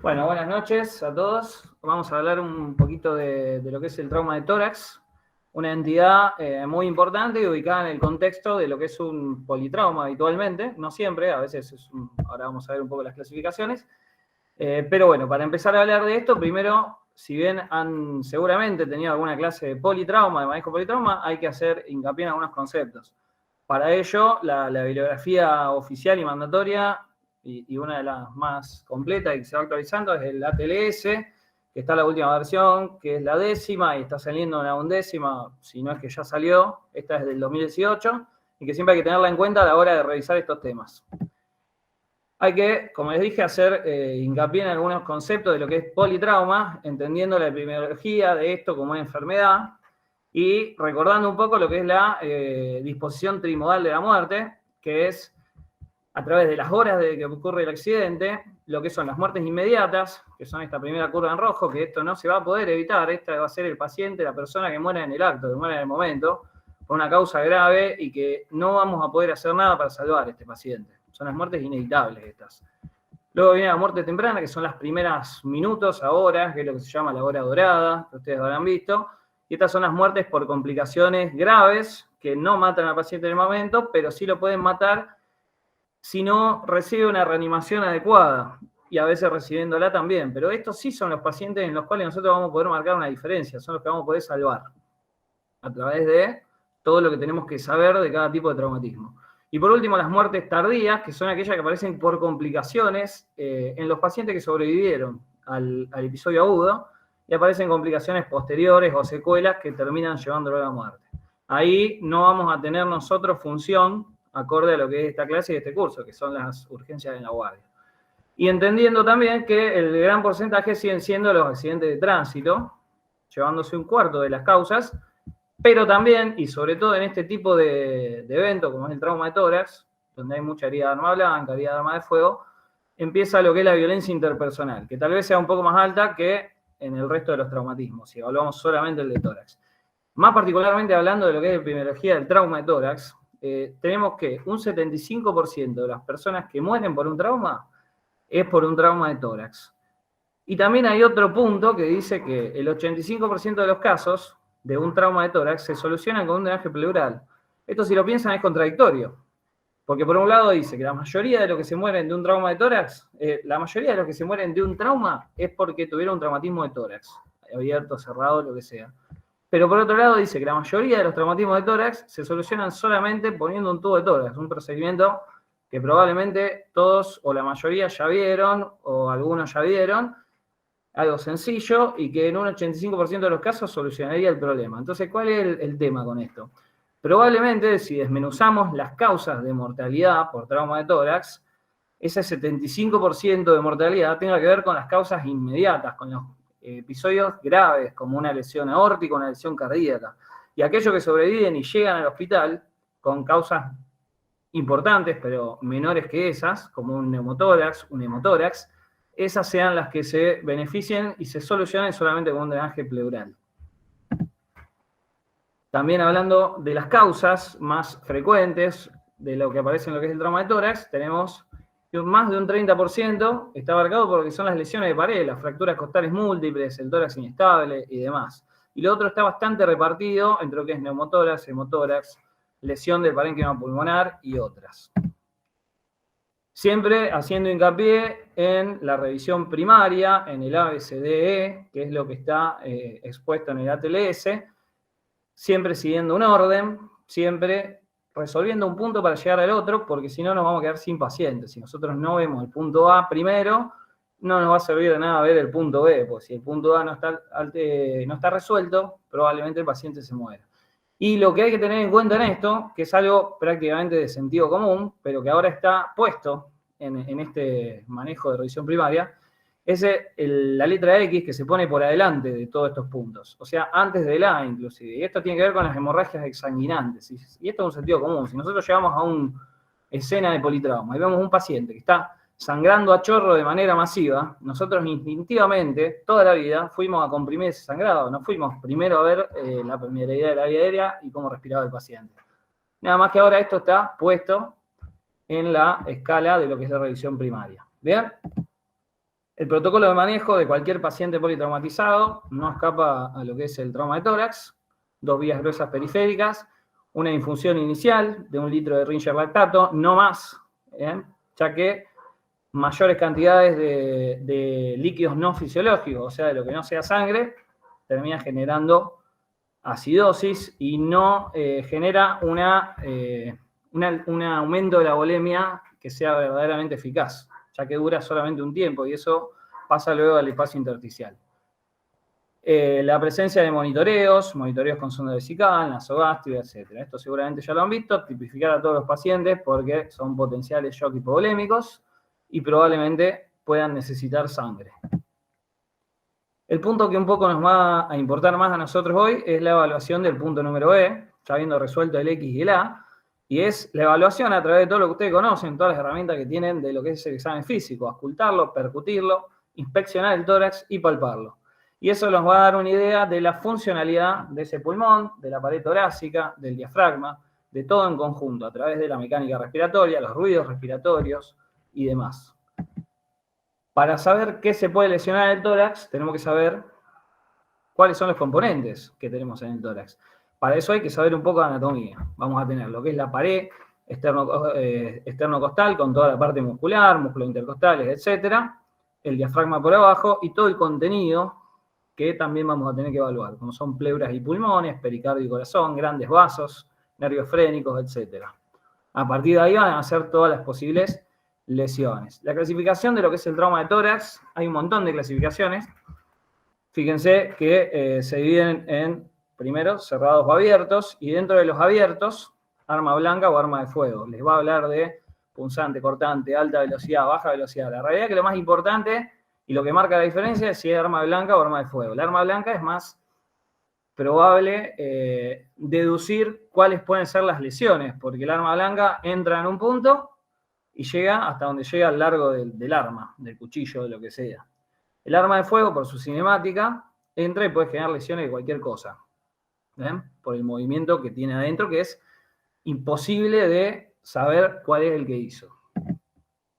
Bueno, buenas noches a todos. Vamos a hablar un poquito de lo que es el trauma de tórax, una entidad muy importante y ubicada en el contexto de lo que es un politrauma habitualmente, no siempre, a veces ahora vamos a ver un poco las clasificaciones. Pero bueno, para empezar a hablar de esto, primero, si bien han seguramente tenido alguna clase de politrauma, de manejo politrauma, hay que hacer hincapié en algunos conceptos. Para ello, la bibliografía oficial y mandatoria, y una de las más completas y que se va actualizando, es el ATLS, que está la última versión, que es la 10ª, y está saliendo una 11ª, si no es que ya salió, esta es del 2018, y que siempre hay que tenerla en cuenta a la hora de revisar estos temas. Hay que, como les dije, hacer hincapié en algunos conceptos de lo que es politrauma, entendiendo la epidemiología de esto como una enfermedad, y recordando un poco lo que es la disposición trimodal de la muerte, que es a través de las horas de que ocurre el accidente, lo que son las muertes inmediatas, que son esta primera curva en rojo, que esto no se va a poder evitar, esta va a ser el paciente, la persona que muera en el acto, que muera en el momento, por una causa grave y que no vamos a poder hacer nada para salvar a este paciente. Son las muertes inevitables estas. Luego viene la muerte temprana, que son las primeras minutos a horas, que es lo que se llama la hora dorada, que ustedes habrán visto. Y estas son las muertes por complicaciones graves, que no matan al paciente en el momento, pero sí lo pueden matar si no recibe una reanimación adecuada, y a veces recibiéndola también. Pero estos sí son los pacientes en los cuales nosotros vamos a poder marcar una diferencia, son los que vamos a poder salvar, a través de todo lo que tenemos que saber de cada tipo de traumatismo. Y por último, las muertes tardías, que son aquellas que aparecen por complicaciones en los pacientes que sobrevivieron al episodio agudo, y aparecen complicaciones posteriores o secuelas que terminan llevándolo a la muerte. Ahí no vamos a tener nosotros función acorde a lo que es esta clase y este curso, que son las urgencias en la guardia. Y entendiendo también que el gran porcentaje siguen siendo los accidentes de tránsito, llevándose un cuarto de las causas, pero también, y sobre todo en este tipo de evento, como es el trauma de tórax, donde hay mucha herida de arma blanca, herida de arma de fuego, empieza lo que es la violencia interpersonal, que tal vez sea un poco más alta que en el resto de los traumatismos, si evaluamos solamente el de tórax. Más particularmente hablando de lo que es la epidemiología del trauma de tórax, tenemos que un 75% de las personas que mueren por un trauma es por un trauma de tórax. Y también hay otro punto que dice que el 85% de los casos de un trauma de tórax se solucionan con un drenaje pleural. Esto, si lo piensan, es contradictorio. Porque por un lado dice que la mayoría de los que se mueren de un trauma de tórax, la mayoría de los que se mueren de un trauma es porque tuvieron un traumatismo de tórax, abierto, cerrado, lo que sea. Pero por otro lado dice que la mayoría de los traumatismos de tórax se solucionan solamente poniendo un tubo de tórax, un procedimiento que probablemente todos o la mayoría ya vieron o algunos ya vieron, algo sencillo y que en un 85% de los casos solucionaría el problema. Entonces, ¿cuál es el tema con esto? Probablemente, si desmenuzamos las causas de mortalidad por trauma de tórax, ese 75% de mortalidad tenga que ver con las causas inmediatas, con los episodios graves, como una lesión aórtica, una lesión cardíaca. Y aquellos que sobreviven y llegan al hospital con causas importantes, pero menores que esas, como un neumotórax, un hemotórax, esas sean las que se beneficien y se solucionen solamente con un drenaje pleural. También hablando de las causas más frecuentes de lo que aparece en lo que es el trauma de tórax, tenemos que más de un 30% está abarcado por lo que son las lesiones de pared, las fracturas costales múltiples, el tórax inestable y demás. Y lo otro está bastante repartido entre lo que es neumotórax, hemotórax, lesión del parénquima pulmonar y otras. Siempre haciendo hincapié en la revisión primaria, en el ABCDE, que es lo que está expuesto en el ATLS, siempre siguiendo un orden, siempre resolviendo un punto para llegar al otro, porque si no nos vamos a quedar sin pacientes. Si nosotros no vemos el punto A primero, no nos va a servir de nada ver el punto B, porque si el punto A no está resuelto, probablemente el paciente se muera. Y lo que hay que tener en cuenta en esto, que es algo prácticamente de sentido común, pero que ahora está puesto en este manejo de revisión primaria, es la letra X que se pone por adelante de todos estos puntos. O sea, antes de la A inclusive. Y esto tiene que ver con las hemorragias exsanguinantes. Y esto es un sentido común. Si nosotros llegamos a una escena de politrauma y vemos un paciente que está sangrando a chorro de manera masiva, nosotros instintivamente, toda la vida, fuimos a comprimir ese sangrado. No fuimos primero a ver la permeabilidad de la vía aérea y cómo respiraba el paciente. Nada más que ahora esto está puesto en la escala de lo que es la revisión primaria. ¿Bien? El protocolo de manejo de cualquier paciente politraumatizado no escapa a lo que es el trauma de tórax, 2 vías gruesas periféricas, una infusión inicial de 1 litro de Ringer lactato, no más, ya que mayores cantidades de líquidos no fisiológicos, o sea, de lo que no sea sangre, termina generando acidosis y no genera un aumento de la volemia que sea verdaderamente eficaz, ya que dura solamente un tiempo y eso pasa luego al espacio intersticial. La presencia de monitoreos con sonda vesical, nasogástrica, etc. Esto seguramente ya lo han visto, tipificar a todos los pacientes porque son potenciales shock hipovolémicos y probablemente puedan necesitar sangre. El punto que un poco nos va a importar más a nosotros hoy es la evaluación del punto número E, ya habiendo resuelto el X y el A, y es la evaluación a través de todo lo que ustedes conocen, todas las herramientas que tienen de lo que es el examen físico, auscultarlo, percutirlo, inspeccionar el tórax y palparlo. Y eso nos va a dar una idea de la funcionalidad de ese pulmón, de la pared torácica, del diafragma, de todo en conjunto, a través de la mecánica respiratoria, los ruidos respiratorios y demás. Para saber qué se puede lesionar en el tórax, tenemos que saber cuáles son los componentes que tenemos en el tórax. Para eso hay que saber un poco de anatomía. Vamos a tener lo que es la pared esternocostal con toda la parte muscular, músculos intercostales, etc. El diafragma por abajo y todo el contenido que también vamos a tener que evaluar, como son pleuras y pulmones, pericardio y corazón, grandes vasos, nervios frénicos, etc. A partir de ahí van a ser todas las posibles lesiones. La clasificación de lo que es el trauma de tórax, hay un montón de clasificaciones. Fíjense que se dividen en, primero, cerrados o abiertos, y dentro de los abiertos, arma blanca o arma de fuego. Les va a hablar de punzante, cortante, alta velocidad, baja velocidad. La realidad es que lo más importante y lo que marca la diferencia es si es arma blanca o arma de fuego. La arma blanca es más probable deducir cuáles pueden ser las lesiones, porque el arma blanca entra en un punto y llega hasta donde llega al largo del arma, del cuchillo, de lo que sea. El arma de fuego, por su cinemática, entra y puede generar lesiones de cualquier cosa. ¿Ven? Por el movimiento que tiene adentro, que es imposible de saber cuál es el que hizo.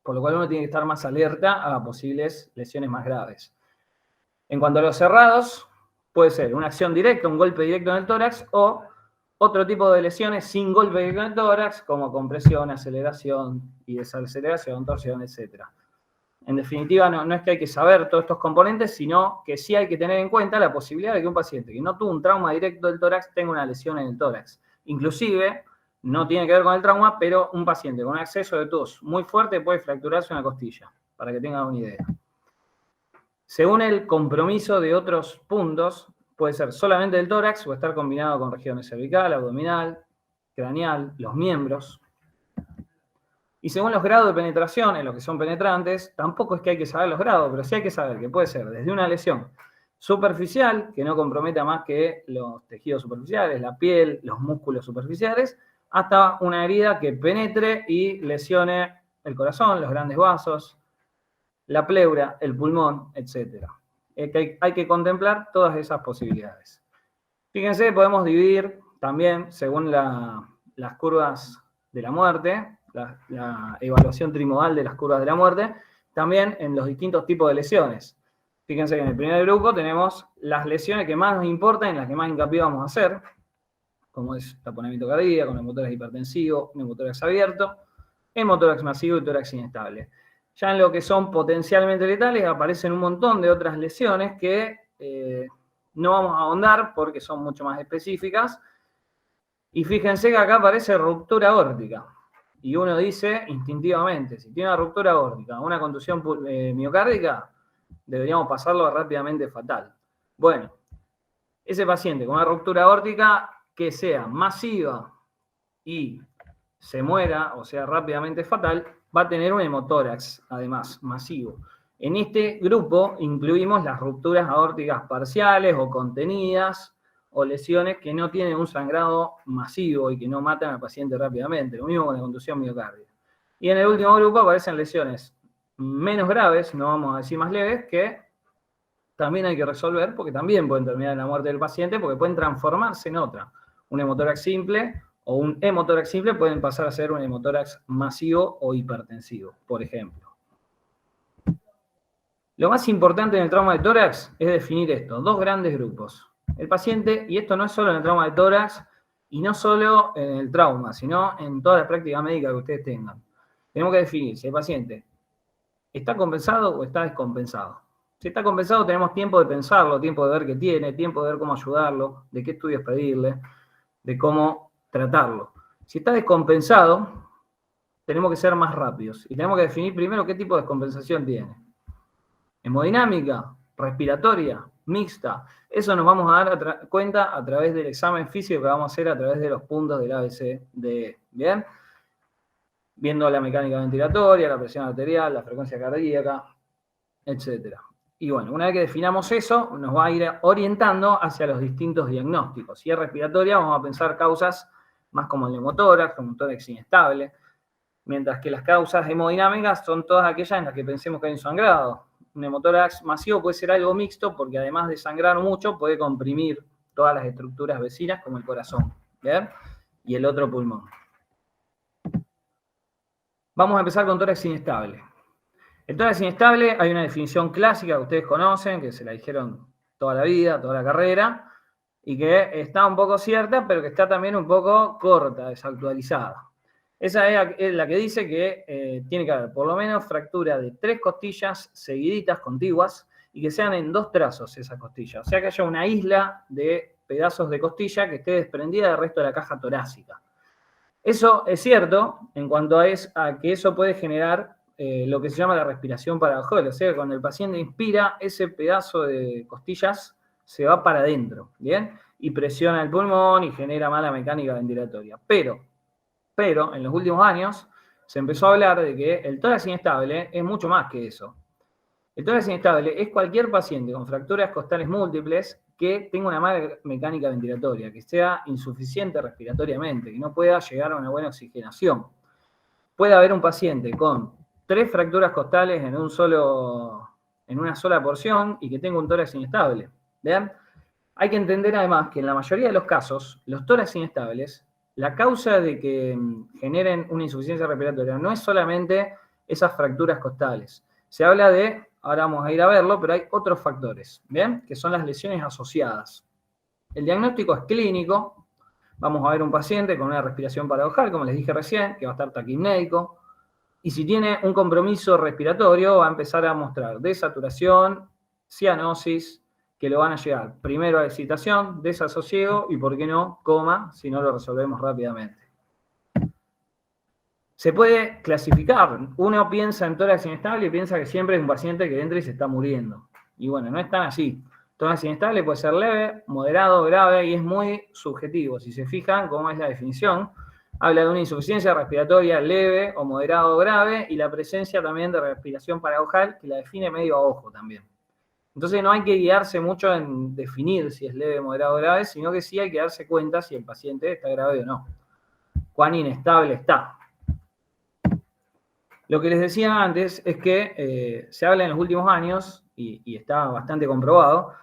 Por lo cual uno tiene que estar más alerta a posibles lesiones más graves. En cuanto a los cerrados, puede ser una acción directa, un golpe directo en el tórax, o otro tipo de lesiones sin golpe directo en el tórax, como compresión, aceleración y desaceleración, torsión, etc. En definitiva, no es que hay que saber todos estos componentes, sino que sí hay que tener en cuenta la posibilidad de que un paciente que no tuvo un trauma directo del tórax tenga una lesión en el tórax. Inclusive, no tiene que ver con el trauma, pero un paciente con un acceso de tos muy fuerte puede fracturarse una costilla, para que tengan una idea. Según el compromiso de otros puntos, puede ser solamente del tórax o estar combinado con regiones cervical, abdominal, craneal, los miembros. Y según los grados de penetración en los que son penetrantes, tampoco es que hay que saber los grados, pero sí hay que saber que puede ser desde una lesión superficial, que no comprometa más que los tejidos superficiales, la piel, los músculos superficiales, hasta una herida que penetre y lesione el corazón, los grandes vasos, la pleura, el pulmón, etc. Hay que contemplar todas esas posibilidades. Fíjense, podemos dividir también, según las curvas de la muerte, la evaluación trimodal de las curvas de la muerte, también en los distintos tipos de lesiones. Fíjense que en el primer grupo tenemos las lesiones que más nos importan, en las que más hincapié vamos a hacer, como es taponamiento cardíaco, neumotórax hipertensivo, neumotórax abierto, hemotórax masivo y tórax inestable. Ya en lo que son potencialmente letales aparecen un montón de otras lesiones que no vamos a ahondar porque son mucho más específicas. Y fíjense que acá aparece ruptura aórtica. Y uno dice instintivamente, si tiene una ruptura aórtica, una contusión miocárdica, deberíamos pasarlo rápidamente fatal. Bueno, ese paciente con una ruptura aórtica que sea masiva y se muera, o sea, rápidamente fatal, va a tener un hemotórax, además, masivo. En este grupo incluimos las rupturas aórticas parciales o contenidas, o lesiones que no tienen un sangrado masivo y que no matan al paciente rápidamente. Lo mismo con la contusión miocárdica. Y en el último grupo aparecen lesiones menos graves, no vamos a decir más leves, que también hay que resolver porque también pueden terminar en la muerte del paciente porque pueden transformarse en otra. Un hemotórax simple o un hemotórax simple pueden pasar a ser un hemotórax masivo o hipertensivo, por ejemplo. Lo más importante en el trauma de tórax es definir esto, dos grandes grupos. El paciente, y esto no es solo en el trauma de tórax, y no solo en el trauma, sino en toda la práctica médica que ustedes tengan. Tenemos que definir si el paciente está compensado o está descompensado. Si está compensado tenemos tiempo de pensarlo, tiempo de ver qué tiene, tiempo de ver cómo ayudarlo, de qué estudios pedirle, de cómo tratarlo. Si está descompensado, tenemos que ser más rápidos y tenemos que definir primero qué tipo de descompensación tiene. Hemodinámica, respiratoria, mixta. Eso nos vamos a dar cuenta a través del examen físico que vamos a hacer a través de los puntos del ABCDE. ¿Bien? Viendo la mecánica ventilatoria, la presión arterial, la frecuencia cardíaca, etc. Y bueno, una vez que definamos eso, nos va a ir orientando hacia los distintos diagnósticos. Si es respiratoria, vamos a pensar causas más como el neumotórax, como un tórax inestable, mientras que las causas hemodinámicas son todas aquellas en las que pensemos que hay un sangrado. Un neumotórax masivo puede ser algo mixto porque además de sangrar mucho, puede comprimir todas las estructuras vecinas como el corazón, ¿bien? Y el otro pulmón. Vamos a empezar con tórax inestable. El tórax inestable hay una definición clásica que ustedes conocen, que se la dijeron toda la vida, toda la carrera, y que está un poco cierta, pero que está también un poco corta, desactualizada. Esa es la que dice que tiene que haber por lo menos fractura de 3 costillas seguiditas, contiguas, y que sean en 2 trazos esas costillas. O sea que haya una isla de pedazos de costilla que esté desprendida del resto de la caja torácica. Eso es cierto en cuanto a que eso puede generar lo que se llama la respiración paradojal. O sea, cuando el paciente inspira, ese pedazo de costillas se va para adentro, ¿bien? Y presiona el pulmón y genera mala mecánica ventilatoria. Pero en los últimos años se empezó a hablar de que el tórax inestable es mucho más que eso. El tórax inestable es cualquier paciente con fracturas costales múltiples que tenga una mala mecánica ventilatoria, que sea insuficiente respiratoriamente, que no pueda llegar a una buena oxigenación. Puede haber un paciente con 3 fracturas costales en una sola porción y que tenga un tórax inestable. ¿Bien? Hay que entender además que en la mayoría de los casos, los tórax inestables, la causa de que generen una insuficiencia respiratoria no es solamente esas fracturas costales. Se habla de, ahora vamos a ir a verlo, pero hay otros factores, ¿bien? Que son las lesiones asociadas. El diagnóstico es clínico. Vamos a ver un paciente con una respiración paradojal, como les dije recién, que va a estar taquipnéico. Y si tiene un compromiso respiratorio, va a empezar a mostrar desaturación, cianosis, que lo van a llegar primero a excitación, desasosiego y, ¿por qué no?, coma, si no lo resolvemos rápidamente. Se puede clasificar. Uno piensa en tórax inestable y piensa que siempre es un paciente que entra y se está muriendo. Y bueno, no es tan así. Tórax inestable puede ser leve, moderado, grave y es muy subjetivo. Si se fijan cómo es la definición, habla de una insuficiencia respiratoria leve o moderado o grave y la presencia también de respiración paradojal que la define medio a ojo también. Entonces no hay que guiarse mucho en definir si es leve, moderado o grave, sino que sí hay que darse cuenta si el paciente está grave o no. Cuán inestable está. Lo que les decía antes es que se habla en los últimos años, y está bastante comprobado,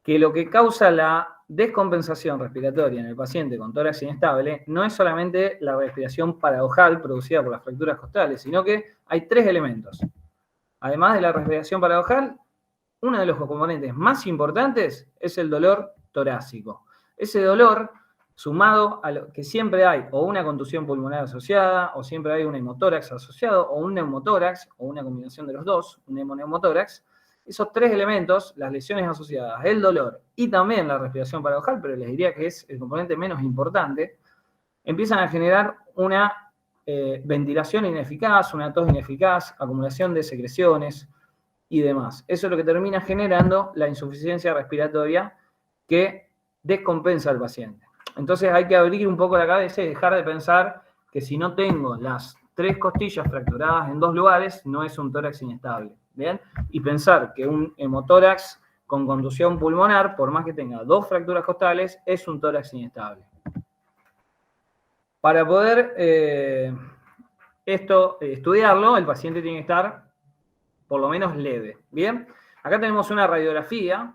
que lo que causa la descompensación respiratoria en el paciente con tórax inestable no es solamente la respiración paradojal producida por las fracturas costales, sino que hay 3 elementos. Además de la respiración paradojal, uno de los componentes más importantes es el dolor torácico. Ese dolor, sumado a lo que siempre hay o una contusión pulmonar asociada, o siempre hay un hemotórax asociado, o un neumotórax, o una combinación de los dos, un hemoneumotórax, esos 3 elementos, las lesiones asociadas, el dolor y también la respiración paradojal, pero les diría que es el componente menos importante, empiezan a generar una ventilación ineficaz, una tos ineficaz, acumulación de secreciones y demás. Eso es lo que termina generando la insuficiencia respiratoria que descompensa al paciente. Entonces hay que abrir un poco la cabeza y dejar de pensar que si no tengo las 3 costillas fracturadas en 2 lugares, no es un tórax inestable. ¿Bien? Y pensar que un hemotórax con contusión pulmonar, por más que tenga 2 fracturas costales, es un tórax inestable. Para poder estudiarlo, el paciente tiene que estar por lo menos leve. ¿Bien? Acá tenemos una radiografía,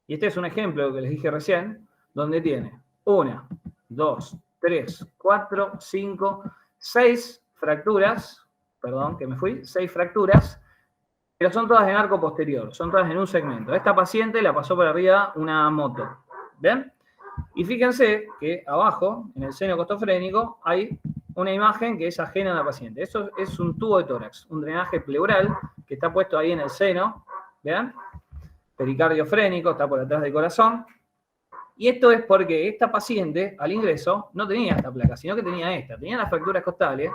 y este es un ejemplo de lo que les dije recién, donde tiene 1, 2, 3, 4, 5, 6 fracturas, perdón, que me fui, 6 fracturas, pero son todas en arco posterior, son todas en un segmento. A esta paciente la pasó por arriba una moto, ¿ven? Y fíjense que abajo, en el seno costofrénico, hay una imagen que es ajena a la paciente. Eso es un tubo de tórax, un drenaje pleural que está puesto ahí en el seno, ¿vean? Pericardio frénico, está por atrás del corazón. Y esto es porque esta paciente, al ingreso, no tenía esta placa, sino que tenía esta. Tenía las fracturas costales,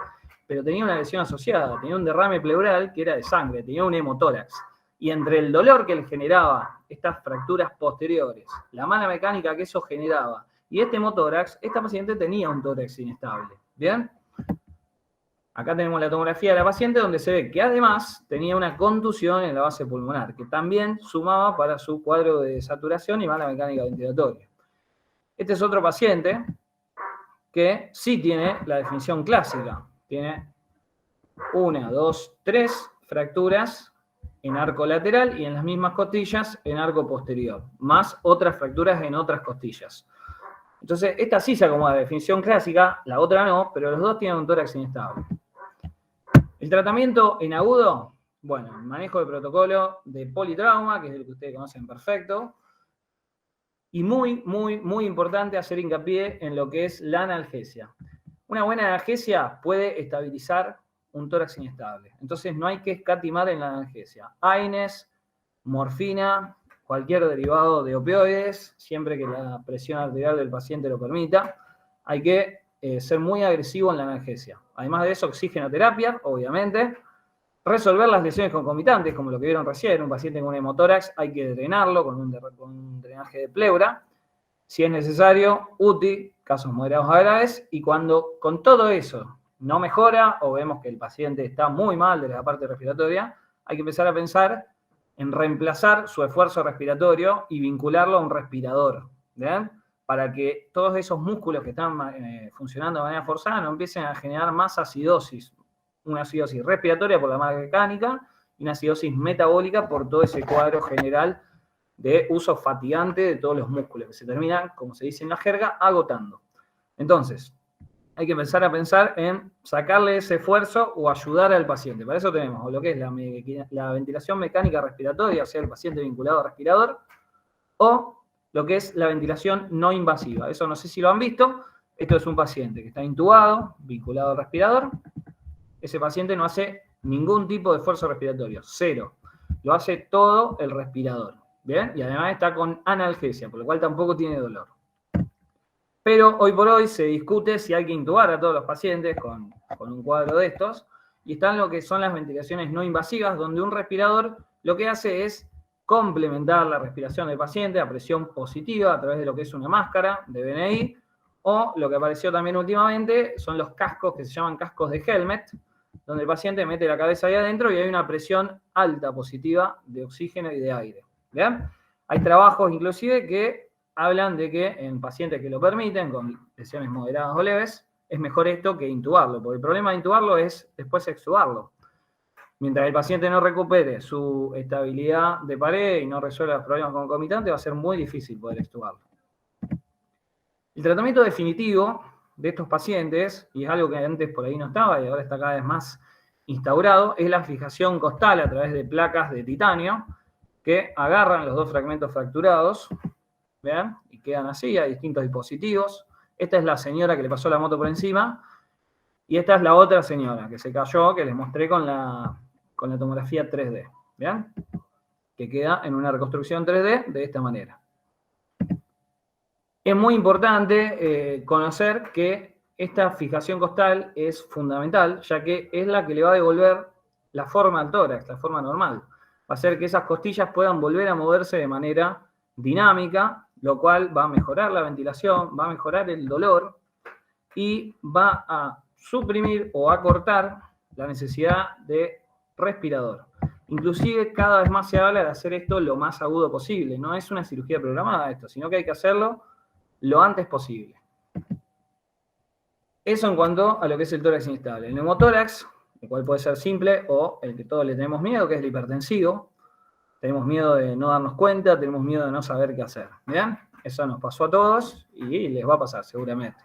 pero tenía una lesión asociada, tenía un derrame pleural que era de sangre, tenía un hemotórax. Y entre el dolor que le generaba estas fracturas posteriores, la mala mecánica que eso generaba, y este hemotórax, esta paciente tenía un tórax inestable. ¿Bien? Acá tenemos la tomografía de la paciente donde se ve que además tenía una contusión en la base pulmonar, que también sumaba para su cuadro de saturación y mala mecánica ventilatoria. Este es otro paciente que sí tiene la definición clásica. Tiene 1, 2, 3 fracturas en arco lateral y en las mismas costillas en arco posterior, más otras fracturas en otras costillas. Entonces, esta sí se acomoda a la definición clásica, la otra no, pero los dos tienen un tórax inestable. El tratamiento en agudo, bueno, el manejo de protocolo de politrauma, que es el que ustedes conocen perfecto, y muy importante hacer hincapié en lo que es la analgesia. Una buena analgesia puede estabilizar un tórax inestable. Entonces no hay que escatimar en la analgesia. AINES, morfina, cualquier derivado de opioides, siempre que la presión arterial del paciente lo permita. Hay que ser muy agresivo en la analgesia. Además de eso, oxigenoterapia, obviamente. Resolver las lesiones concomitantes, como lo que vieron recién, un paciente con un hemotórax hay que drenarlo con un drenaje de pleura. Si es necesario, UTI, casos moderados a graves, y cuando con todo eso no mejora o vemos que el paciente está muy mal de la parte respiratoria, hay que empezar a pensar en reemplazar su esfuerzo respiratorio y vincularlo a un respirador, ¿bien? Para que todos esos músculos que están funcionando de manera forzada no empiecen a generar más acidosis. Una acidosis respiratoria por la mala mecánica y una acidosis metabólica por todo ese cuadro general de uso fatigante de todos los músculos, que se terminan, como se dice en la jerga, agotando. Entonces, hay que empezar a pensar en sacarle ese esfuerzo o ayudar al paciente. Para eso tenemos lo que es la ventilación mecánica respiratoria, o sea, el paciente vinculado al respirador, o lo que es la ventilación no invasiva. Eso no sé si lo han visto. Esto es un paciente que está intubado, vinculado al respirador. Ese paciente no hace ningún tipo de esfuerzo respiratorio, cero. Lo hace todo el respirador. ¿Bien? Y además está con analgesia, por lo cual tampoco tiene dolor. Pero hoy por hoy se discute si hay que intubar a todos los pacientes con un cuadro de estos, y están lo que son las ventilaciones no invasivas, donde un respirador lo que hace es complementar la respiración del paciente a presión positiva a través de lo que es una máscara de BNI, o lo que apareció también últimamente son los cascos que se llaman cascos de helmet, donde el paciente mete la cabeza ahí adentro y hay una presión alta positiva de oxígeno y de aire. ¿Bien? Hay trabajos inclusive que hablan de que en pacientes que lo permiten, con lesiones moderadas o leves, es mejor esto que intubarlo, porque el problema de intubarlo es después extubarlo. Mientras el paciente no recupere su estabilidad de pared y no resuelva los problemas concomitantes, va a ser muy difícil poder extubarlo. El tratamiento definitivo de estos pacientes, y es algo que antes por ahí no estaba y ahora está cada vez más instaurado, es la fijación costal a través de placas de titanio que agarran los dos fragmentos fracturados, ¿vean? Y quedan así, hay distintos dispositivos. Esta es la señora que le pasó la moto por encima, y esta es la otra señora que se cayó, que les mostré con la tomografía 3D, ¿vean? Que queda en una reconstrucción 3D de esta manera. Es muy importante conocer que esta fijación costal es fundamental, ya que es la que le va a devolver la forma al tórax, la forma normal. Va a hacer que esas costillas puedan volver a moverse de manera dinámica, lo cual va a mejorar la ventilación, va a mejorar el dolor y va a suprimir o acortar la necesidad de respirador. Inclusive cada vez más se habla de hacer esto lo más agudo posible. No es una cirugía programada esto, sino que hay que hacerlo lo antes posible. Eso en cuanto a lo que es el tórax inestable. El neumotórax, el cual puede ser simple, o el que todos le tenemos miedo, que es el hipertensivo. Tenemos miedo de no darnos cuenta, tenemos miedo de no saber qué hacer. ¿Bien? Eso nos pasó a todos y les va a pasar seguramente.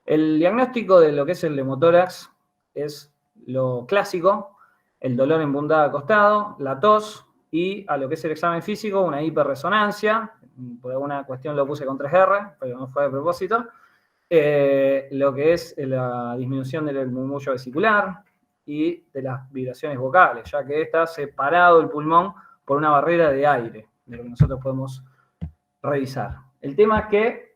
El diagnóstico de lo que es el neumotórax es lo clásico, el dolor en puntada de costado, la tos y a lo que es el examen físico, una hiperresonancia, por alguna cuestión lo puse con 3R, pero no fue de propósito, lo que es la disminución del murmullo vesicular y de las vibraciones vocales, ya que está separado el pulmón por una barrera de aire, de lo que nosotros podemos revisar. El tema es que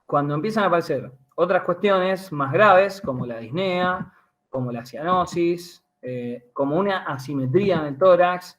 cuando empiezan a aparecer otras cuestiones más graves, como la disnea, como la cianosis, como una asimetría en el tórax,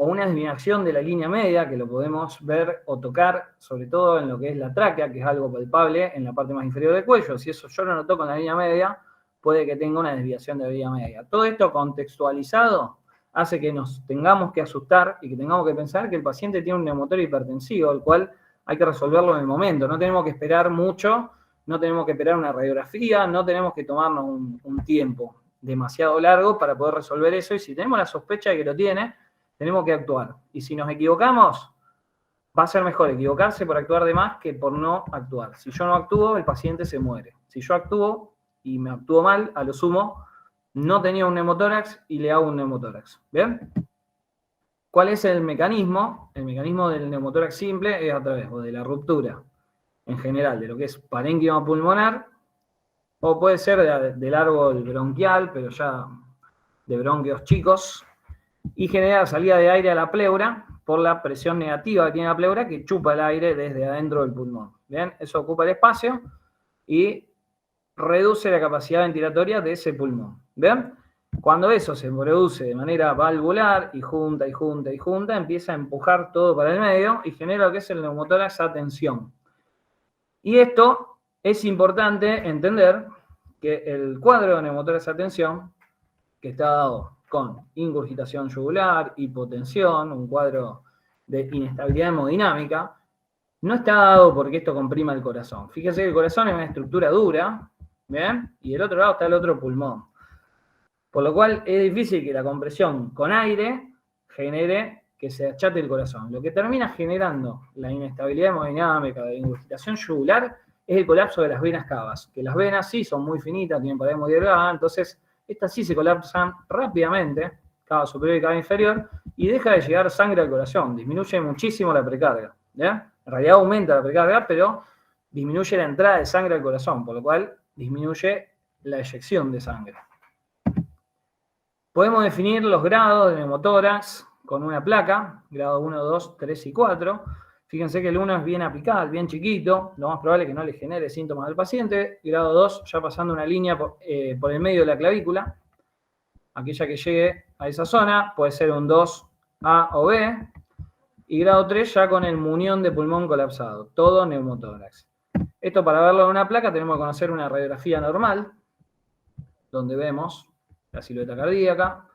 o una desviación de la línea media, que lo podemos ver o tocar, sobre todo en lo que es la tráquea, que es algo palpable en la parte más inferior del cuello. Si eso yo no lo toco en la línea media, puede que tenga una desviación de la línea media. Todo esto contextualizado hace que nos tengamos que asustar y que tengamos que pensar que el paciente tiene un neumotorio hipertensivo, el cual hay que resolverlo en el momento. No tenemos que esperar mucho, no tenemos que esperar una radiografía, no tenemos que tomarnos un tiempo demasiado largo para poder resolver eso. Y si tenemos la sospecha de que lo tiene, tenemos que actuar. Y si nos equivocamos, va a ser mejor equivocarse por actuar de más que por no actuar. Si yo no actúo, el paciente se muere. Si yo actúo y me actúo mal, a lo sumo, no tenía un neumotórax y le hago un neumotórax. ¿Bien? ¿Cuál es el mecanismo? El mecanismo del neumotórax simple es a través de la ruptura, en general, de lo que es parénquima pulmonar, o puede ser del árbol bronquial, pero ya de bronquios chicos, y genera salida de aire a la pleura por la presión negativa que tiene la pleura, que chupa el aire desde adentro del pulmón. ¿Bien? Eso ocupa el espacio y reduce la capacidad ventilatoria de ese pulmón. ¿Bien? Cuando eso se produce de manera valvular y junta, empieza a empujar todo para el medio y genera lo que es el neumotórax a tensión. Y esto es importante entender que el cuadro de neumotórax a tensión, que está dado con ingurgitación yugular, hipotensión, un cuadro de inestabilidad hemodinámica, no está dado porque esto comprima el corazón. Fíjense que el corazón es una estructura dura, ¿bien? Y del otro lado está el otro pulmón. Por lo cual es difícil que la compresión con aire genere que se achate el corazón. Lo que termina generando la inestabilidad hemodinámica de ingurgitación yugular es el colapso de las venas cavas, que las venas sí son muy finitas, tienen pared muy delgada, entonces estas sí se colapsan rápidamente, cava superior y cava inferior, y deja de llegar sangre al corazón, disminuye muchísimo la precarga. ¿Ya? En realidad aumenta la precarga, pero disminuye la entrada de sangre al corazón, por lo cual disminuye la eyección de sangre. Podemos definir los grados de neumotórax con una placa, grado 1, 2, 3 y 4. Fíjense que el 1 es bien apical, bien chiquito, lo más probable es que no le genere síntomas al paciente. Grado 2, ya pasando una línea por el medio de la clavícula, aquella que llegue a esa zona, puede ser un 2A o B. Y grado 3 ya con el muñón de pulmón colapsado, todo neumotórax. Esto para verlo en una placa tenemos que conocer una radiografía normal, donde vemos la silueta cardíaca,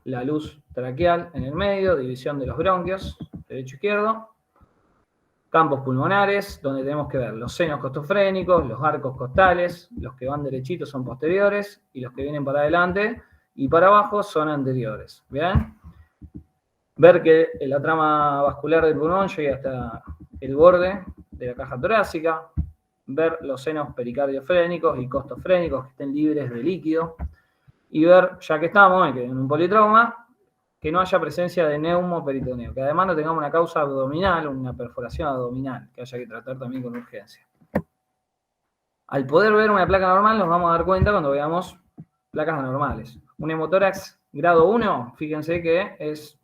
la luz traqueal en el medio, división de los bronquios, derecho-izquierdo, campos pulmonares, donde tenemos que ver los senos costofrénicos, los arcos costales, los que van derechitos son posteriores, y los que vienen para adelante y para abajo son anteriores. ¿Bien? Ver que la trama vascular del pulmón llega hasta el borde de la caja torácica, ver los senos pericardiofrénicos y costofrénicos que estén libres de líquido, y ver, ya que estamos en un politrauma, que no haya presencia de neumoperitoneo, que además no tengamos una causa abdominal, una perforación abdominal, que haya que tratar también con urgencia. Al poder ver una placa normal nos vamos a dar cuenta cuando veamos placas anormales. Un hemotórax grado 1, fíjense que es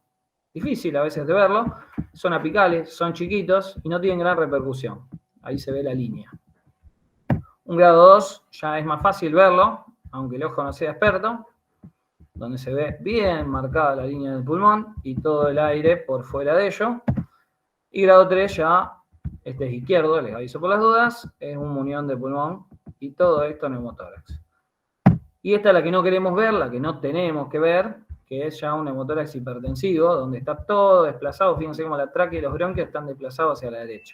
difícil a veces de verlo, son apicales, son chiquitos y no tienen gran repercusión. Ahí se ve la línea. Un grado 2 ya es más fácil verlo, aunque el ojo no sea experto, donde se ve bien marcada la línea del pulmón y todo el aire por fuera de ello. Y grado 3 ya, este es izquierdo, les aviso por las dudas, es un muñón de pulmón y todo esto neumotórax. Y esta es la que no queremos ver, la que no tenemos que ver, que es ya un neumotórax hipertensivo, donde está todo desplazado, fíjense cómo la tráquea y los bronquios están desplazados hacia la derecha.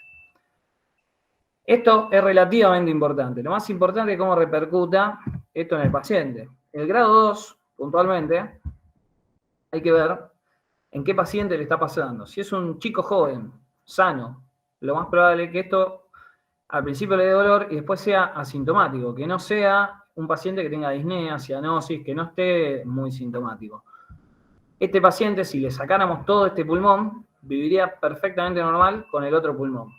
Esto es relativamente importante. Lo más importante es cómo repercuta esto en el paciente. El grado 2, puntualmente, hay que ver en qué paciente le está pasando. Si es un chico joven, sano, lo más probable es que esto al principio le dé dolor y después sea asintomático, que no sea un paciente que tenga disnea, cianosis, que no esté muy sintomático. Este paciente, si le sacáramos todo este pulmón, viviría perfectamente normal con el otro pulmón.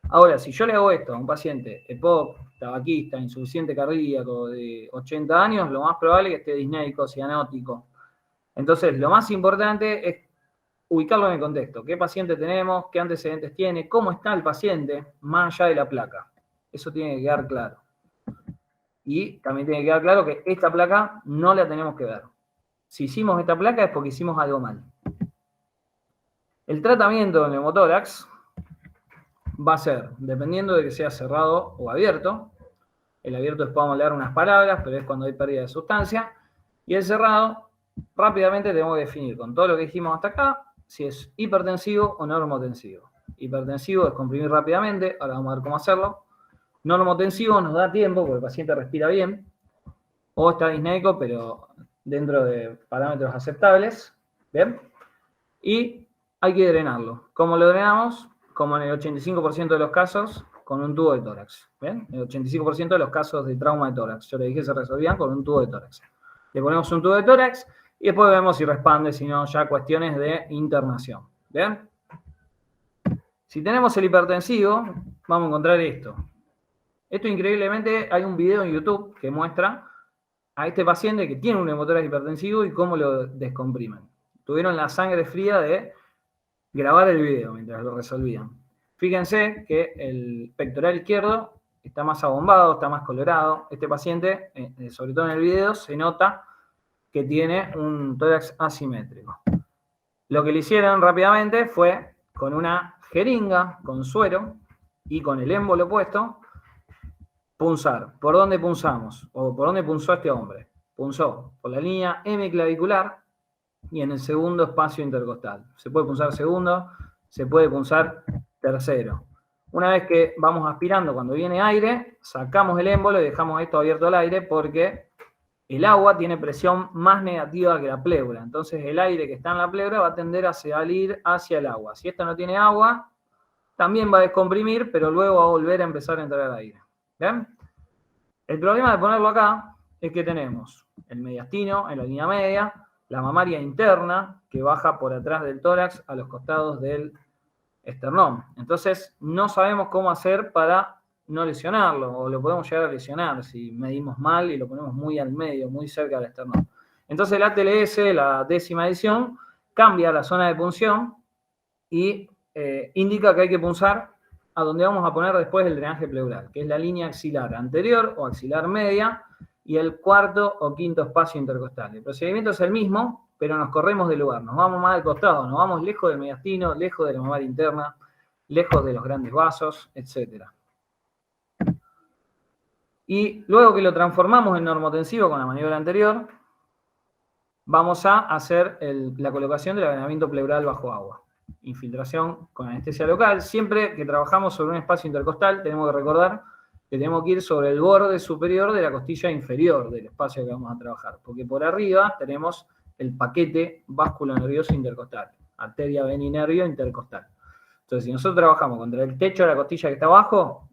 Ahora, si yo le hago esto a un paciente EPOC, tabaquista, insuficiente cardíaco de 80 años, lo más probable es que esté disnéico, cianótico. Entonces, lo más importante es ubicarlo en el contexto. ¿Qué paciente tenemos? ¿Qué antecedentes tiene? ¿Cómo está el paciente? Más allá de la placa. Eso tiene que quedar claro. Y también tiene que quedar claro que esta placa no la tenemos que ver. Si hicimos esta placa es porque hicimos algo mal. El tratamiento del neumotórax va a ser, dependiendo de que sea cerrado o abierto. El abierto es podemos leer unas palabras, pero es cuando hay pérdida de sustancia. Y el cerrado, rápidamente tenemos que definir con todo lo que dijimos hasta acá, si es hipertensivo o normotensivo. Hipertensivo es comprimir rápidamente, ahora vamos a ver cómo hacerlo. Normotensivo nos da tiempo porque el paciente respira bien, o está disnéico, pero dentro de parámetros aceptables. ¿Bien? Y hay que drenarlo. ¿Cómo lo drenamos? Como en el 85% de los casos, con un tubo de tórax. ¿Bien? El 85% de los casos de trauma de tórax. Yo le dije que se resolvían con un tubo de tórax. Le ponemos un tubo de tórax y después vemos si respande, si no, ya cuestiones de internación. ¿Bien? Si tenemos el hipertensivo, vamos a encontrar esto. Esto increíblemente, hay un video en YouTube que muestra a este paciente que tiene un neumotórax hipertensivo y cómo lo descomprimen. Tuvieron la sangre fría de grabar el video mientras lo resolvían. Fíjense que el pectoral izquierdo está más abombado, está más colorado. Este paciente, sobre todo en el video, se nota que tiene un tórax asimétrico. Lo que le hicieron rápidamente fue con una jeringa, con suero y con el émbolo puesto, punzar. ¿Por dónde punzamos? ¿O por dónde punzó este hombre? Punzó por la línea hemiclavicular y en el segundo espacio intercostal. Se puede punzar segundo, se puede punzar tercero. Una vez que vamos aspirando, cuando viene aire, sacamos el émbolo y dejamos esto abierto al aire porque el agua tiene presión más negativa que la pleura. Entonces el aire que está en la pleura va a tender a salir hacia el agua. Si esto no tiene agua, también va a descomprimir, pero luego va a volver a empezar a entrar aire. ¿Bien? El problema de ponerlo acá es que tenemos el mediastino en la línea media, la mamaria interna que baja por atrás del tórax a los costados del esternón. Entonces no sabemos cómo hacer para no lesionarlo, o lo podemos llegar a lesionar si medimos mal y lo ponemos muy al medio, muy cerca del esternón. Entonces la ATLS, la 10ª edición, cambia la zona de punción y indica que hay que punzar a donde vamos a poner después el drenaje pleural, que es la línea axilar anterior o axilar media y el cuarto o quinto espacio intercostal. El procedimiento es el mismo, pero nos corremos del lugar, nos vamos más al costado, nos vamos lejos del mediastino, lejos de la mamaria interna, lejos de los grandes vasos, etc. Y luego que lo transformamos en normotensivo con la maniobra anterior, vamos a hacer la colocación del avenamiento pleural bajo agua. Infiltración con anestesia local. Siempre que trabajamos sobre un espacio intercostal, tenemos que recordar que tenemos que ir sobre el borde superior de la costilla inferior del espacio que vamos a trabajar, porque por arriba tenemos el paquete vasculonervioso intercostal, arteria, vena y nervio intercostal. Entonces, si nosotros trabajamos contra el techo de la costilla que está abajo,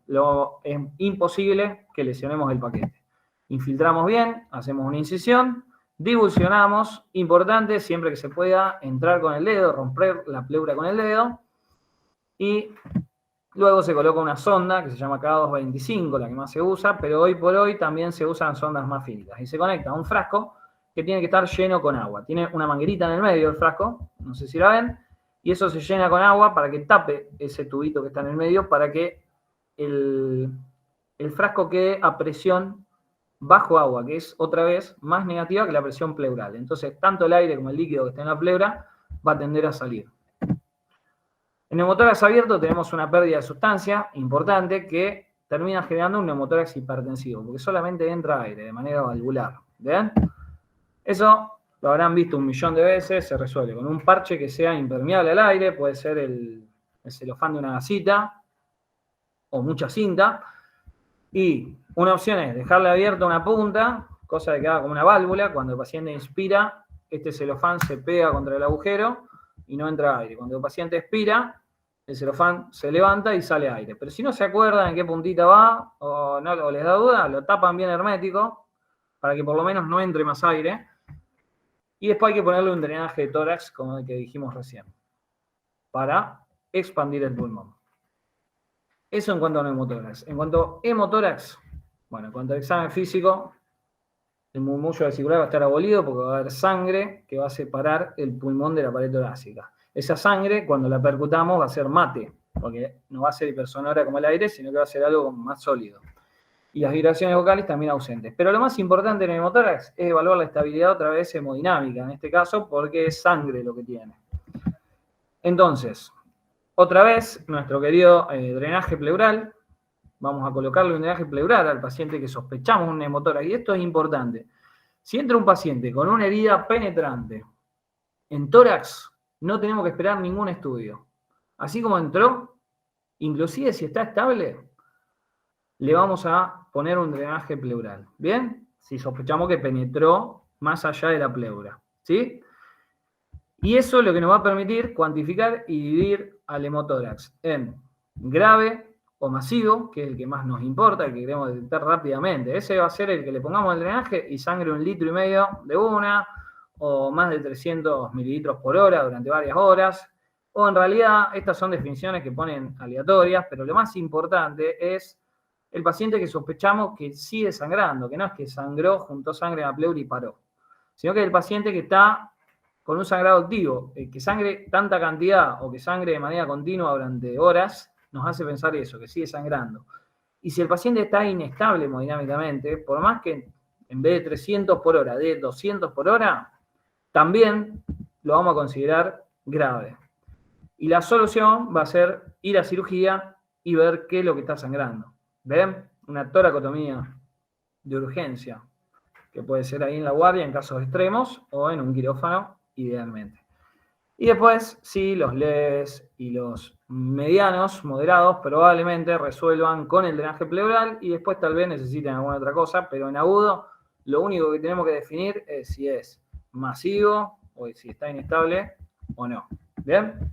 es imposible que lesionemos el paquete. Infiltramos bien, hacemos una incisión, divulsionamos, importante, siempre que se pueda, entrar con el dedo, romper la pleura con el dedo, y luego se coloca una sonda que se llama K225, la que más se usa, pero hoy por hoy también se usan sondas más finitas, y se conecta a un frasco que tiene que estar lleno con agua. Tiene una manguerita en el medio del frasco, no sé si la ven, y eso se llena con agua para que tape ese tubito que está en el medio, para que el frasco quede a presión bajo agua, que es otra vez más negativa que la presión pleural. Entonces, tanto el aire como el líquido que está en la pleura va a tender a salir. En neumotórax abierto tenemos una pérdida de sustancia importante que termina generando un neumotórax hipertensivo, porque solamente entra aire de manera valvular. ¿Ven? Eso lo habrán visto 1.000.000 de veces, se resuelve con un parche que sea impermeable al aire, puede ser el celofán de una gasita o mucha cinta, y una opción es dejarle abierta una punta, cosa de que haga como una válvula. Cuando el paciente inspira, este celofán se pega contra el agujero y no entra aire. Cuando el paciente expira, el celofán se levanta y sale aire. Pero si no se acuerdan en qué puntita va o no les da duda, lo tapan bien hermético para que por lo menos no entre más aire. Y después hay que ponerle un drenaje de tórax, como el que dijimos recién, para expandir el pulmón. Eso en cuanto a neumotórax. En cuanto a hemotórax, bueno, en cuanto al examen físico, el murmullo vesicular va a estar abolido porque va a haber sangre que va a separar el pulmón de la pared torácica. Esa sangre, cuando la percutamos, va a ser mate, porque no va a ser hipersonora como el aire, sino que va a ser algo más sólido. Y las vibraciones vocales también ausentes. Pero lo más importante en el hemotórax es evaluar la estabilidad otra vez hemodinámica, en este caso, porque es sangre lo que tiene. Entonces, otra vez, nuestro querido drenaje pleural. Vamos a colocarle un drenaje pleural al paciente que sospechamos un neumotórax. Y esto es importante. Si entra un paciente con una herida penetrante en tórax, no tenemos que esperar ningún estudio. Así como entró, inclusive si está estable, le vamos a poner un drenaje pleural. ¿Bien? Si sospechamos que penetró más allá de la pleura. ¿Sí? Y eso es lo que nos va a permitir cuantificar y dividir al hemotórax en grave o masivo, que es el que más nos importa, el que queremos detectar rápidamente. Ese va a ser el que le pongamos el drenaje y sangre 1,5 litros de una, o más de 300 mililitros por hora durante varias horas. O en realidad, estas son definiciones que ponen aleatorias, pero lo más importante es el paciente que sospechamos que sigue sangrando, que no es que sangró, juntó sangre en la pleura y paró, sino que el paciente que está con un sangrado activo, que sangre tanta cantidad o que sangre de manera continua durante horas, nos hace pensar eso, que sigue sangrando. Y si el paciente está inestable hemodinámicamente, por más que en vez de 300 por hora, de 200 por hora, también lo vamos a considerar grave. Y la solución va a ser ir a cirugía y ver qué es lo que está sangrando. ¿Ven? Una toracotomía de urgencia, que puede ser ahí en la guardia en casos extremos o en un quirófano idealmente. Y después, sí, los leves y los medianos, moderados, probablemente resuelvan con el drenaje pleural y después tal vez necesiten alguna otra cosa, pero en agudo lo único que tenemos que definir es si es masivo o si está inestable o no. ¿Bien?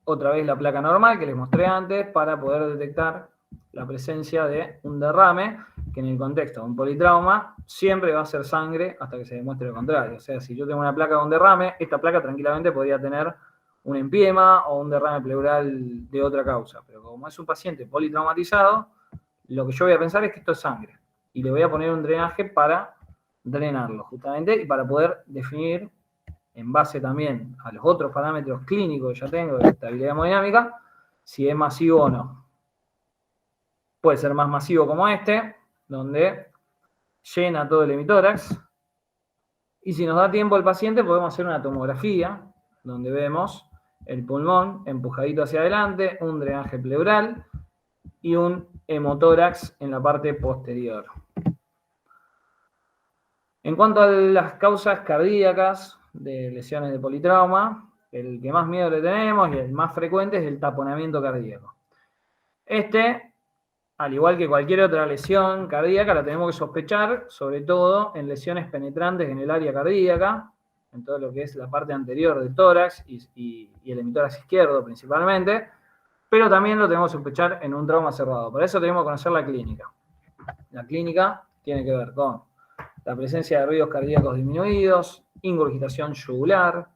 Otra vez la placa normal que les mostré antes para poder detectar la presencia de un derrame, que en el contexto de un politrauma siempre va a ser sangre hasta que se demuestre lo contrario. O sea, si yo tengo una placa con derrame, esta placa tranquilamente podría tener un empiema o un derrame pleural de otra causa. Pero como es un paciente politraumatizado, lo que yo voy a pensar es que esto es sangre. Y le voy a poner un drenaje para drenarlo, justamente, y para poder definir, en base también a los otros parámetros clínicos que ya tengo de estabilidad hemodinámica, si es masivo o no. Puede ser más masivo como este, donde llena todo el hemitórax. Y si nos da tiempo al paciente, podemos hacer una tomografía, donde vemos el pulmón empujadito hacia adelante, un drenaje pleural y un hemotórax en la parte posterior. En cuanto a las causas cardíacas de lesiones de politrauma, el que más miedo le tenemos y el más frecuente es el taponamiento cardíaco. Este, al igual que cualquier otra lesión cardíaca, la tenemos que sospechar, sobre todo en lesiones penetrantes en el área cardíaca, en todo lo que es la parte anterior del tórax y el hemitórax izquierdo principalmente, pero también lo tenemos que sospechar en un trauma cerrado. Para eso tenemos que conocer la clínica. La clínica tiene que ver con la presencia de ruidos cardíacos disminuidos, ingurgitación yugular,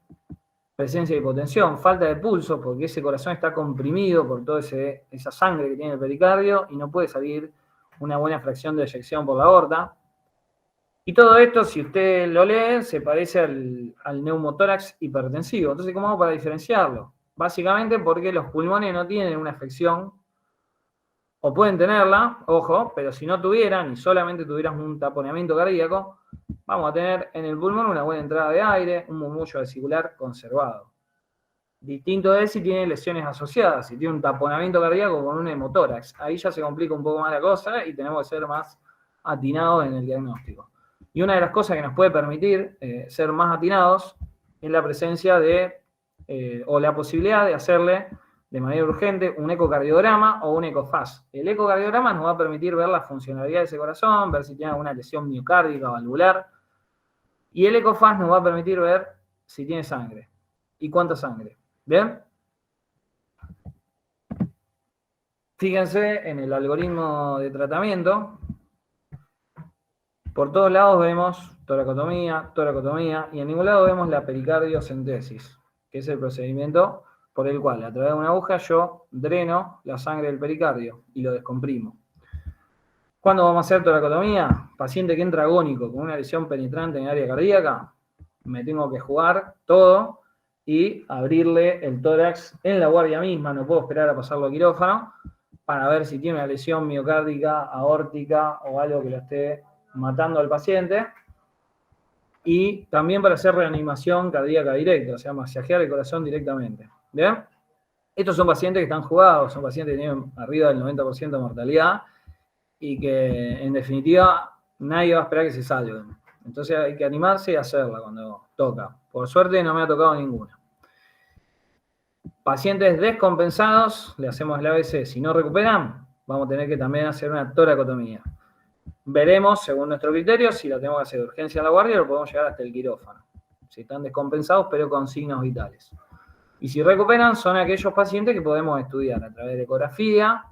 presencia de hipotensión, falta de pulso, porque ese corazón está comprimido por toda esa sangre que tiene el pericardio y no puede salir una buena fracción de eyección por la aorta. Y todo esto, si usted lo lee, se parece al neumotórax hipertensivo. Entonces, ¿cómo hago para diferenciarlo? Básicamente porque los pulmones no tienen una afección, o pueden tenerla, ojo, pero si no tuvieran y solamente tuvieran un taponamiento cardíaco, vamos a tener en el pulmón una buena entrada de aire, un murmullo vesicular conservado. Distinto es si tiene lesiones asociadas, si tiene un taponamiento cardíaco con un hemotórax. Ahí ya se complica un poco más la cosa y tenemos que ser más atinados en el diagnóstico. Y una de las cosas que nos puede permitir ser más atinados es la presencia de, o la posibilidad de hacerle de manera urgente un ecocardiograma o un ecofaz. El ecocardiograma nos va a permitir ver la funcionalidad de ese corazón, ver si tiene alguna lesión miocárdica, valvular. Y el ecofaz nos va a permitir ver si tiene sangre y cuánta sangre. ¿Bien? Fíjense en el algoritmo de tratamiento. Por todos lados vemos toracotomía, y en ningún lado vemos la pericardiocentesis, que es el procedimiento por el cual a través de una aguja yo dreno la sangre del pericardio y lo descomprimo. ¿Cuándo vamos a hacer toracotomía? Paciente que entra agónico con una lesión penetrante en el área cardíaca, me tengo que jugar todo y abrirle el tórax en la guardia misma, no puedo esperar a pasarlo a quirófano, para ver si tiene una lesión miocárdica, aórtica o algo que lo esté matando al paciente. Y también para hacer reanimación cardíaca directa, o sea, masajear el corazón directamente. ¿Bien? Estos son pacientes que están jugados, son pacientes que tienen arriba del 90% de mortalidad y que, en definitiva, nadie va a esperar que se salven. Entonces hay que animarse y hacerla cuando toca. Por suerte no me ha tocado ninguna. Pacientes descompensados, le hacemos el ABC. Si no recuperan, vamos a tener que también hacer una toracotomía. Veremos, según nuestro criterio, si lo tenemos que hacer de urgencia en la guardia o lo podemos llevar hasta el quirófano. Si están descompensados, pero con signos vitales. Y si recuperan, son aquellos pacientes que podemos estudiar a través de ecografía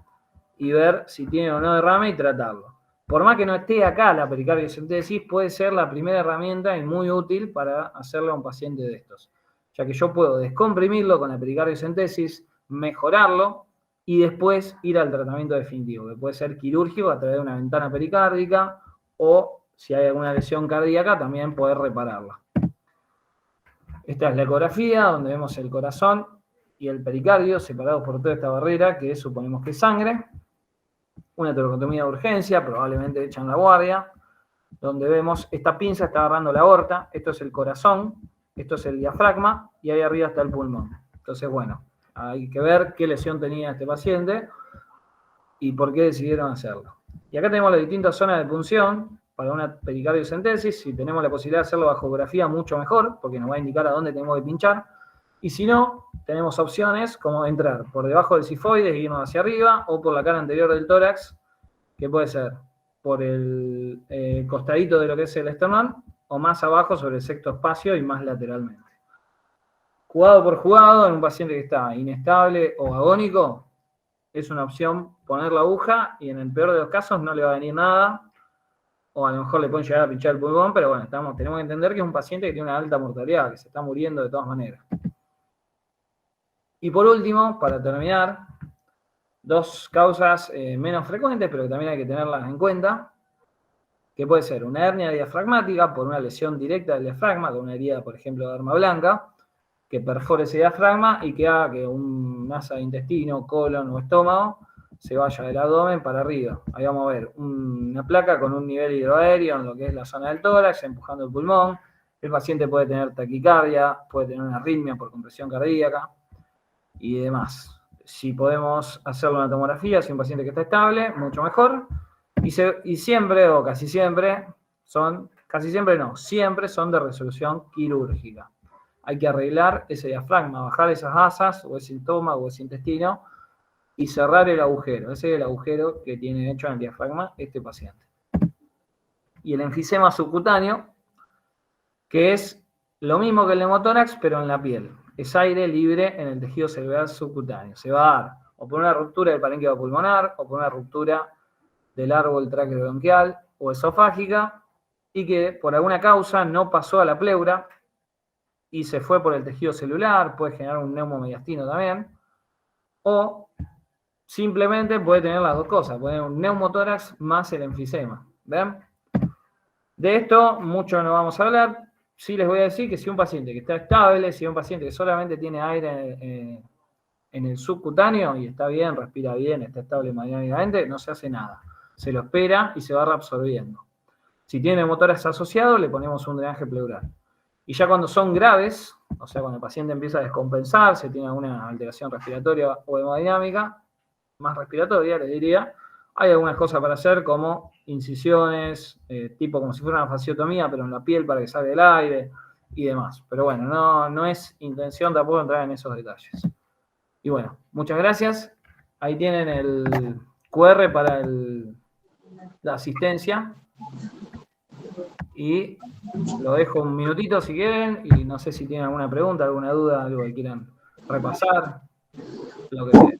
y ver si tienen o no derrame y tratarlo. Por más que no esté acá la pericardiocentesis, puede ser la primera herramienta y muy útil para hacerle a un paciente de estos. Ya que yo puedo descomprimirlo con la pericardiocentesis, mejorarlo y después ir al tratamiento definitivo, que puede ser quirúrgico a través de una ventana pericárdica o, si hay alguna lesión cardíaca, también poder repararla. Esta es la ecografía, donde vemos el corazón y el pericardio separados por toda esta barrera, que suponemos que es sangre. Una toracotomía de urgencia, probablemente hecha en la guardia, donde vemos esta pinza está agarrando la aorta, esto es el corazón, esto es el diafragma, y ahí arriba está el pulmón. Entonces, bueno, hay que ver qué lesión tenía este paciente y por qué decidieron hacerlo. Y acá tenemos las distintas zonas de punción para una pericardiocentesis. Si tenemos la posibilidad de hacerlo bajo ecografía, mucho mejor, porque nos va a indicar a dónde tenemos que pinchar. Y si no, tenemos opciones como entrar por debajo del sifoides y irnos hacia arriba, o por la cara anterior del tórax, que puede ser por el costadito de lo que es el esternón, o más abajo sobre el sexto espacio y más lateralmente. Jugado por jugado, en un paciente que está inestable o agónico, es una opción poner la aguja y en el peor de los casos no le va a venir nada, o a lo mejor le pueden llegar a pinchar el pulmón, pero bueno, tenemos que entender que es un paciente que tiene una alta mortalidad, que se está muriendo de todas maneras. Y por último, para terminar, dos causas menos frecuentes, pero que también hay que tenerlas en cuenta, que puede ser una hernia diafragmática por una lesión directa del diafragma, con una herida, por ejemplo, de arma blanca, que perfore ese diafragma y que haga que un masa de intestino, colon o estómago se vaya del abdomen para arriba. Ahí vamos a ver una placa con un nivel hidroaéreo en lo que es la zona del tórax, empujando el pulmón. El paciente puede tener taquicardia, puede tener una arritmia por compresión cardíaca y demás. Si podemos hacerle una tomografía, si un paciente que está estable, mucho mejor. Y siempre, o casi siempre, siempre son de resolución quirúrgica. Hay que arreglar ese diafragma, bajar esas asas, o ese estómago, o ese intestino, y cerrar el agujero. Ese es el agujero que tiene hecho en el diafragma este paciente. Y el enfisema subcutáneo, que es lo mismo que el neumotórax, pero en la piel. Es aire libre en el tejido cerebral subcutáneo. Se va a dar o por una ruptura del parénquima pulmonar, o por una ruptura del árbol traqueobronquial o esofágica, y que por alguna causa no pasó a la pleura y se fue por el tejido celular, puede generar un neumomediastino también, o simplemente puede tener las dos cosas, puede tener un neumotórax más el enfisema. ¿Ven? De esto mucho no vamos a hablar. Sí les voy a decir que si un paciente que está estable, si un paciente que solamente tiene aire en el subcutáneo y está bien, respira bien, está estable hemodinámicamente, no se hace nada. Se lo espera y se va reabsorbiendo. Si tiene neumotórax asociado, le ponemos un drenaje pleural. Y ya cuando son graves, o sea, cuando el paciente empieza a descompensarse, tiene alguna alteración respiratoria o hemodinámica, más respiratoria, le diría, hay algunas cosas para hacer como incisiones, tipo como si fuera una fasciotomía, pero en la piel para que salga el aire y demás. Pero bueno, no es intención tampoco entrar en esos detalles. Y bueno, muchas gracias. Ahí tienen el QR para la asistencia. Y lo dejo un minutito si quieren, y no sé si tienen alguna pregunta, alguna duda, algo que quieran repasar, lo que sea.